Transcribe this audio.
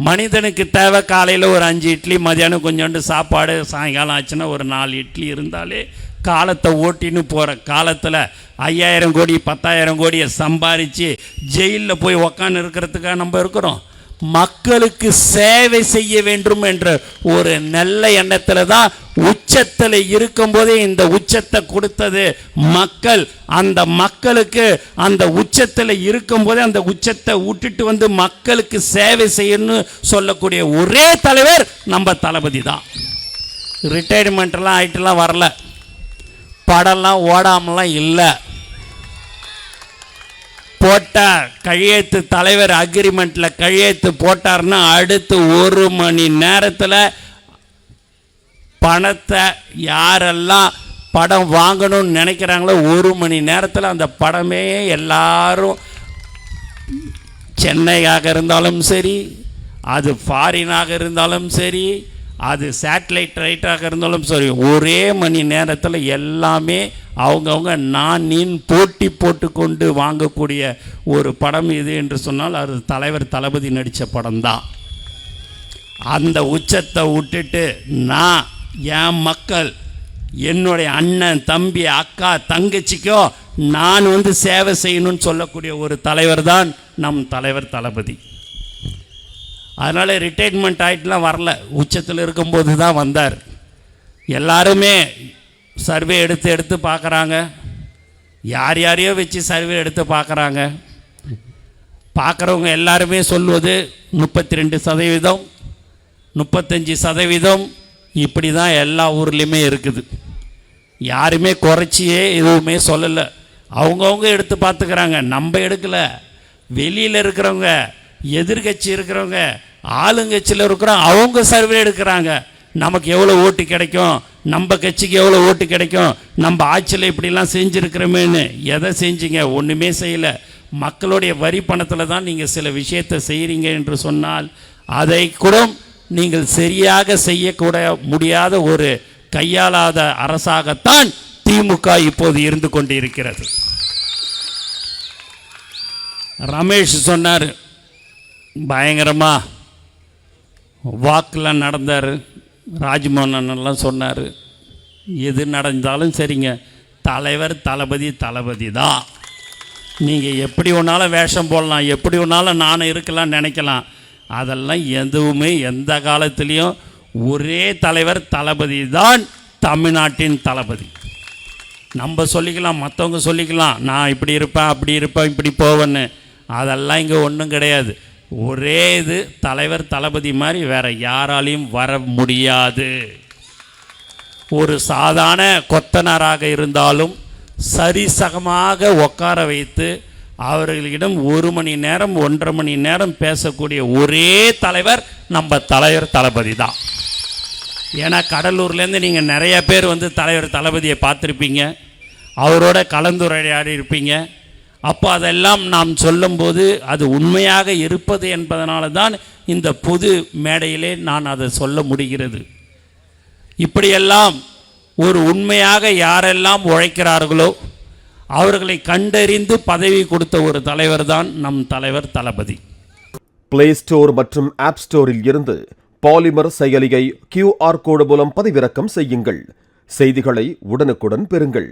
மனிதனுக்கு தேவை காலையில் ஒரு 5 இட்லி, மதியானம் கொஞ்சோண்டு சாப்பாடு, சாயங்காலம் ஆச்சுன்னா ஒரு 4 இட்லி இருந்தாலே காலத்தை ஓட்டின்னு போகிற காலத்தில் 5000 கோடி 10,000 கோடியை சம்பாரித்து ஜெயிலில் போய் உக்காந்து இருக்கிறதுக்காக நம்ம இருக்கிறோம். மக்களுக்கு சேவை செய்ய வேண்டும் என்ற ஒரு நல்ல எண்ணத்தில் தான் உச்சத்தில் இருக்கும்போதே இந்த உச்சத்தை கொடுத்தது மக்கள். அந்த மக்களுக்கு அந்த உச்சத்தில் இருக்கும்போதே அந்த உச்சத்தை விட்டுட்டு வந்து மக்களுக்கு சேவை செய்யணும்னு சொல்லக்கூடிய ஒரே தலைவர் நம்ம தளபதி தான். ரிட்டையர்மெண்ட்லாம் ஆகிட்டுலாம் வரல, படம்லாம் ஓடாமலாம் இல்லை. போட்டார் கையெழுத்து, தலைவர் அக்ரிமெண்ட்டில் கையெழுத்து போட்டார்னா அடுத்து 1 மணி நேரத்தில் பணத்தை யாரெல்லாம் படம் வாங்கணும்னு நினைக்கிறாங்களோ 1 மணி நேரத்தில் அந்த படமே எல்லாரும், சென்னையாக இருந்தாலும் சரி, அது ஃபாரினாக இருந்தாலும் சரி, அது சேட்டலைட் ரைட்டாக இருந்தாலும் சரி, ஒரே மணி நேரத்தில் எல்லாமே அவங்கவுங்க நீன் போட்டி போட்டுக்கொண்டு வாங்கக்கூடிய ஒரு படம் இது என்று சொன்னால் அது தலைவர் தளபதி நடித்த படம்தான். அந்த உச்சத்தை விட்டுட்டு நான் என் மக்கள், என்னுடைய அண்ணன் தம்பி அக்கா தங்கச்சிக்கோ நான் வந்து சேவை செய்யணும்னு சொல்லக்கூடிய ஒரு தலைவர் தான் நம் தலைவர் தளபதி. அதனால் ரிட்டையர்மெண்ட் ஆகிட்டுலாம் வரல, உச்சத்தில் இருக்கும்போது தான் வந்தார். எல்லாருமே சர்வே எடுத்து பார்க்குறாங்க, யாரையோ வச்சு சர்வே எடுத்து பார்க்குறாங்க. பார்க்குறவங்க எல்லாருமே சொல்வது 32%, 35% இப்படி தான் எல்லா ஊர்லேயுமே இருக்குது. யாருமே குறைச்சியே எதுவுமே சொல்லலை. அவங்கவுங்க எடுத்து பார்த்துக்கிறாங்க, நம்ம எடுக்கலை. வெளியில் இருக்கிறவங்க, எதிர்கட்சி இருக்கிறவங்க, ஆளுங்கட்சியில் இருக்கிறோம், அவங்க சர்வே எடுக்கிறாங்க. நமக்கு எவ்வளோ ஓட்டு கிடைக்கும், நம்ம கட்சிக்கு எவ்வளோ ஓட்டு கிடைக்கும், நம்ம ஆட்சியில் இப்படிலாம் செஞ்சுருக்கிறோமேன்னு. எதை செஞ்சீங்க? ஒன்றுமே செய்யலை. மக்களுடைய வரி பணத்தில் தான் நீங்கள் சில விஷயத்தை செய்கிறீங்க என்று சொன்னால் அதை கூட நீங்கள் சரியாக செய்யக்கூட முடியாத ஒரு கையாளாத அரசாகத்தான் திமுக இப்போது இருந்து கொண்டு இருக்கிறது. ரமேஷ் சொன்னார், பயங்கரமாக வாக்கில் நடந்தார். ராஜ்மோகன் சொன்னார், எது நடந்தாலும் சரிங்க, தலைவர் தளபதி தான். நீங்கள் எப்படி ஒன்றாலும் வேஷம் போடலாம், எப்படி ஒன்றாலும் நானும் இருக்கலாம் நினைக்கலாம், அதெல்லாம் எதுவுமே எந்த காலத்துலேயும் ஒரே தலைவர் தளபதி தான் தமிழ்நாட்டின் தளபதி. நம்ம சொல்லிக்கலாம், மற்றவங்க சொல்லிக்கலாம், நான் இப்படி இருப்பேன் அப்படி இருப்பேன் இப்படி போவேன்னு, அதெல்லாம் இங்கே ஒன்றும் கிடையாது. ஒரே இது தலைவர் தளபதி மாதிரி வேறு யாராலையும் வர முடியாது. ஒரு சாதாரண கொத்தனாராக இருந்தாலும் சரிசகமாக உட்கார வைத்து அவர்களிடம் 1 மணி நேரம் 1.5 மணி நேரம் பேசக்கூடிய ஒரே தலைவர் நம்ம தலைவர் தளபதி தான். ஏன்னா கடலூர்லேருந்து நீங்கள் நிறைய பேர் வந்து தலைவர் தளபதியை பார்த்துருப்பீங்க, அவரோட கலந்துரையாடி இருப்பீங்க. அப்போ அதெல்லாம் நாம் சொல்லும்போது அது உண்மையாக இருப்பது என்பதனால தான் இந்த பொது மேடையிலே நான் அதை சொல்ல முடிகிறது. இப்படியெல்லாம் ஒரு உண்மையாக யாரெல்லாம் உழைக்கிறார்களோ அவர்களை கண்டறிந்து பதவி கொடுத்த ஒரு தலைவர் தான் நம் தலைவர் தளபதி. பிளே ஸ்டோர் மற்றும் ஆப் ஸ்டோரில் இருந்து பாலிமர் செயலியை QR கோடு மூலம் பதிவிறக்கம் செய்யுங்கள். செய்திகளை உடனுக்குடன் பெறுங்கள்.